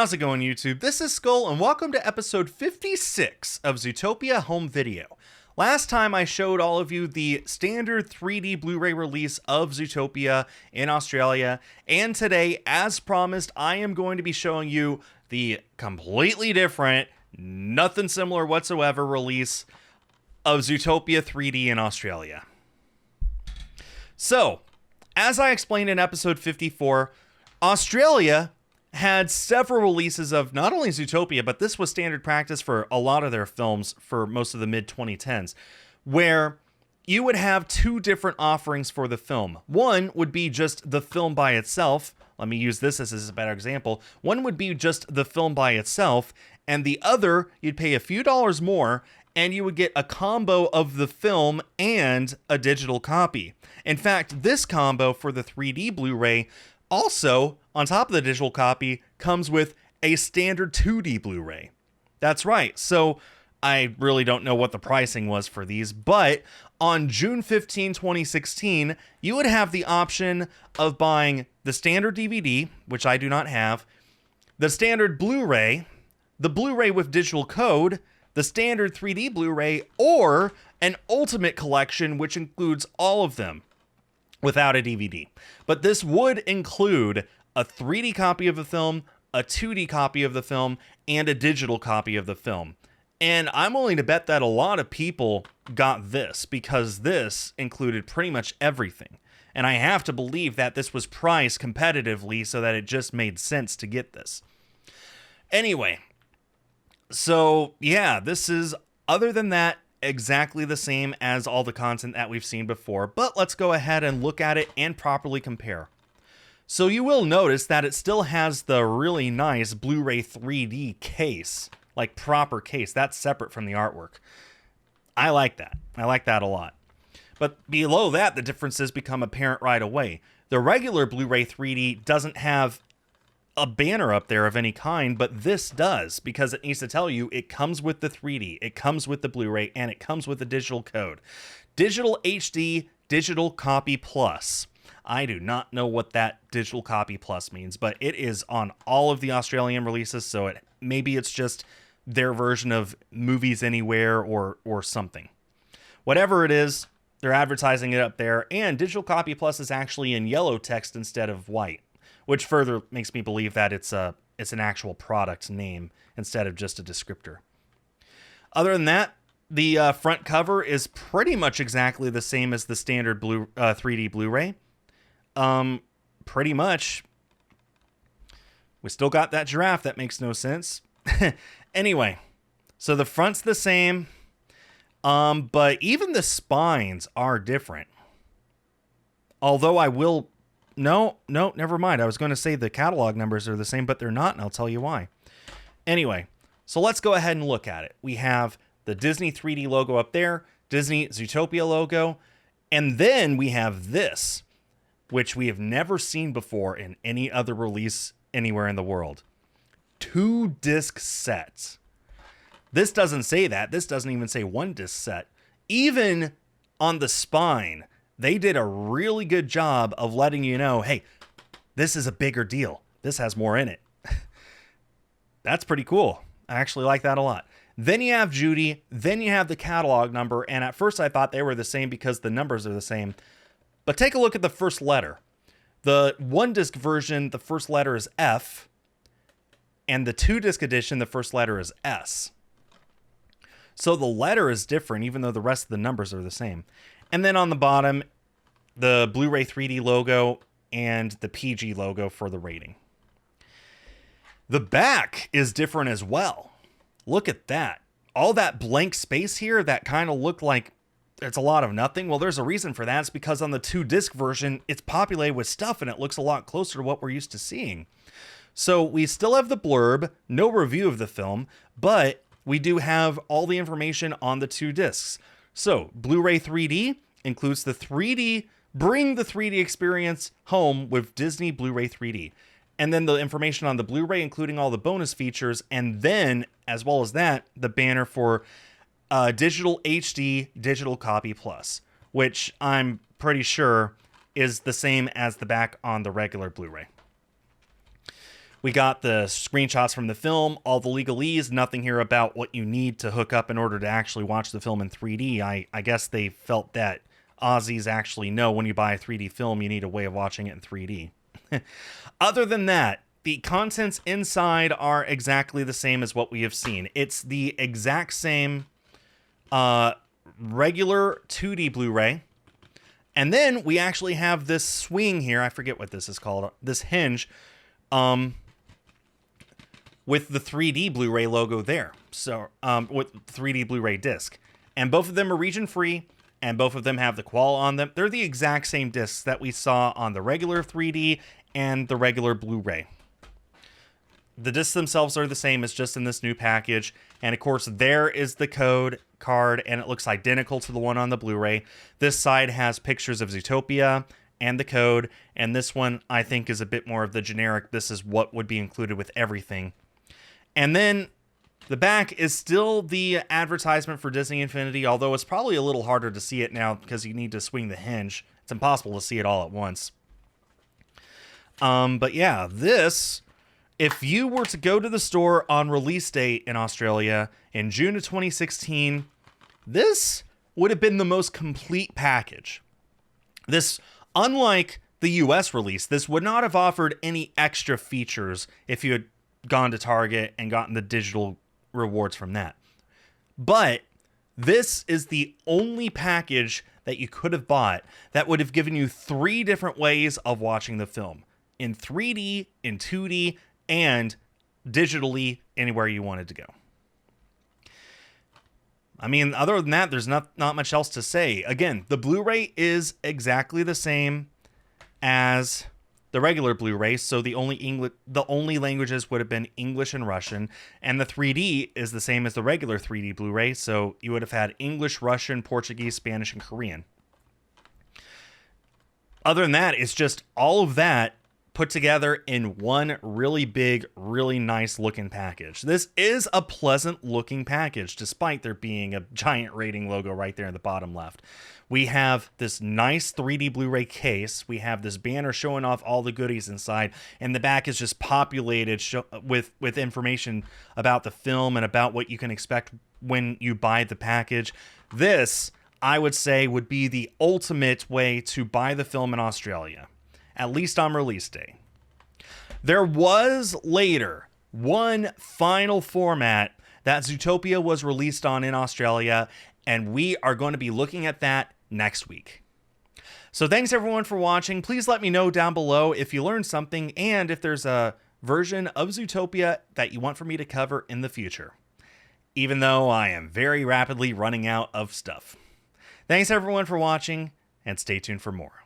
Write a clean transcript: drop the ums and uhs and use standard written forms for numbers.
How's it going, YouTube? This is Skull, and welcome to episode 56 of Zootopia Home Video. Last time I showed all of you the standard 3D Blu-ray release of Zootopia in Australia, and today, as promised, I am going to be showing you the completely different, nothing similar whatsoever release of Zootopia 3D in Australia. So, as I explained in episode 54, Australia had several releases of not only Zootopia, but this was standard practice for a lot of their films for most of the mid-2010s, where you would have two different offerings for the film. One would be just the film by itself. Let me use this as a better example. One would be just the film by itself, and the other, you'd pay a few dollars more, and you would get a combo of the film and a digital copy. In fact, this combo for the 3D Blu-ray also, on top of the digital copy, comes with a standard 2D Blu-ray. That's right. So I really don't know what the pricing was for these, but on June 15, 2016, you would have the option of buying the standard DVD, which I do not have, the standard Blu-ray, the Blu-ray with digital code, the standard 3D Blu-ray, or an ultimate collection, which includes all of them without a DVD. But this would include a 3D copy of the film, a 2D copy of the film, and a digital copy of the film. And I'm willing to bet that a lot of people got this because this included pretty much everything. And I have to believe that this was priced competitively so that it just made sense to get this. Anyway, so yeah, this is, other than that, exactly the same as all the content that we've seen before, but let's go ahead and look at it and properly compare. So you will notice that it still has the really nice Blu-ray 3D case, like proper case. That's separate from the artwork. I like that. I like that a lot. But below that, the differences become apparent right away. The regular Blu-ray 3D doesn't have a banner up there of any kind, but this does, because it needs to tell you it comes with the 3D, it comes with the Blu-ray, and it comes with the digital code. Digital HD, Digital Copy Plus. I do not know what that Digital Copy Plus means, but it is on all of the Australian releases, so maybe it's just their version of Movies Anywhere or something. Whatever it is, they're advertising it up there, and Digital Copy Plus is actually in yellow text instead of white, which further makes me believe that it's an actual product name instead of just a descriptor. Other than that, the front cover is pretty much exactly the same as the standard 3D Blu-ray. Pretty much. We still got that giraffe that makes no sense. Anyway, so the front's the same, but even the spines are different. Although I will... No, never mind. I was going to say the catalog numbers are the same, but they're not, and I'll tell you why. Anyway, so let's go ahead and look at it. We have the Disney 3D logo up there, Disney Zootopia logo, and then we have this, which we have never seen before in any other release anywhere in the world. 2-disc sets. This doesn't say that. This doesn't even say 1-disc set. Even on the spine, they did a really good job of letting you know, hey, this is a bigger deal. This has more in it. That's pretty cool. I actually like that a lot. Then you have Judy. Then you have the catalog number. And at first I thought they were the same because the numbers are the same. But take a look at the first letter. The 1-disc version, the first letter is F. And the 2-disc edition, the first letter is S. So the letter is different, even though the rest of the numbers are the same. And then on the bottom, the Blu-ray 3D logo and the PG logo for the rating. The back is different as well. Look at that. All that blank space here that kind of looked like it's a lot of nothing. Well, there's a reason for that. It's because on the 2-disc version, it's populated with stuff and it looks a lot closer to what we're used to seeing. So we still have the blurb, no review of the film, but we do have all the information on the 2 discs. So, Blu-ray 3D includes the 3D, bring the 3D experience home with Disney Blu-ray 3D. And then the information on the Blu-ray, including all the bonus features, and then, as well as that, the banner for Digital HD, Digital Copy Plus, which I'm pretty sure is the same as the back on the regular Blu-ray. We got the screenshots from the film, all the legalese, nothing here about what you need to hook up in order to actually watch the film in 3D. I guess they felt that Aussies actually know when you buy a 3D film, you need a way of watching it in 3D. Other than that, the contents inside are exactly the same as what we have seen. It's the exact same regular 2D Blu-ray. And then we actually have this swing here. I forget what this is called. This hinge with the 3D Blu-ray logo there. So with 3D Blu-ray disc. And both of them are region-free, and both of them have the qual on them. They're the exact same discs that we saw on the regular 3D and the regular Blu-ray. The discs themselves are the same as just in this new package. And of course, there is the code card, and it looks identical to the one on the Blu-ray. This side has pictures of Zootopia and the code, and this one I think is a bit more of the generic, this is what would be included with everything. And then the back is still the advertisement for Disney Infinity, although it's probably a little harder to see it now because you need to swing the hinge. It's impossible to see it all at once. But yeah, this, if you were to go to the store on release date in Australia in June of 2016, this would have been the most complete package. This, unlike the US release, this would not have offered any extra features if you had gone to Target and gotten the digital rewards from that. But this is the only package that you could have bought that would have given you 3 different ways of watching the film. In 3D, in 2D, and digitally anywhere you wanted to go. I mean, other than that, there's not much else to say. Again, the Blu-ray is exactly the same as the regular Blu-ray, so the only languages would have been English and Russian, and the 3D is the same as the regular 3D Blu-ray, so you would have had English, Russian, Portuguese, Spanish, and Korean. Other than that, it's just all of that put together in one really big, really nice looking package. This is a pleasant looking package, despite there being a giant rating logo right there in the bottom left. We have this nice 3D Blu-ray case. We have this banner showing off all the goodies inside, and the back is just populated with information about the film and about what you can expect when you buy the package. This, I would say, would be the ultimate way to buy the film in Australia, at least on release day. There was later one final format that Zootopia was released on in Australia, and we are going to be looking at that next week. So thanks everyone for watching. Please let me know down below if you learned something and if there's a version of Zootopia that you want for me to cover in the future, even though I am very rapidly running out of stuff. Thanks everyone for watching, and stay tuned for more.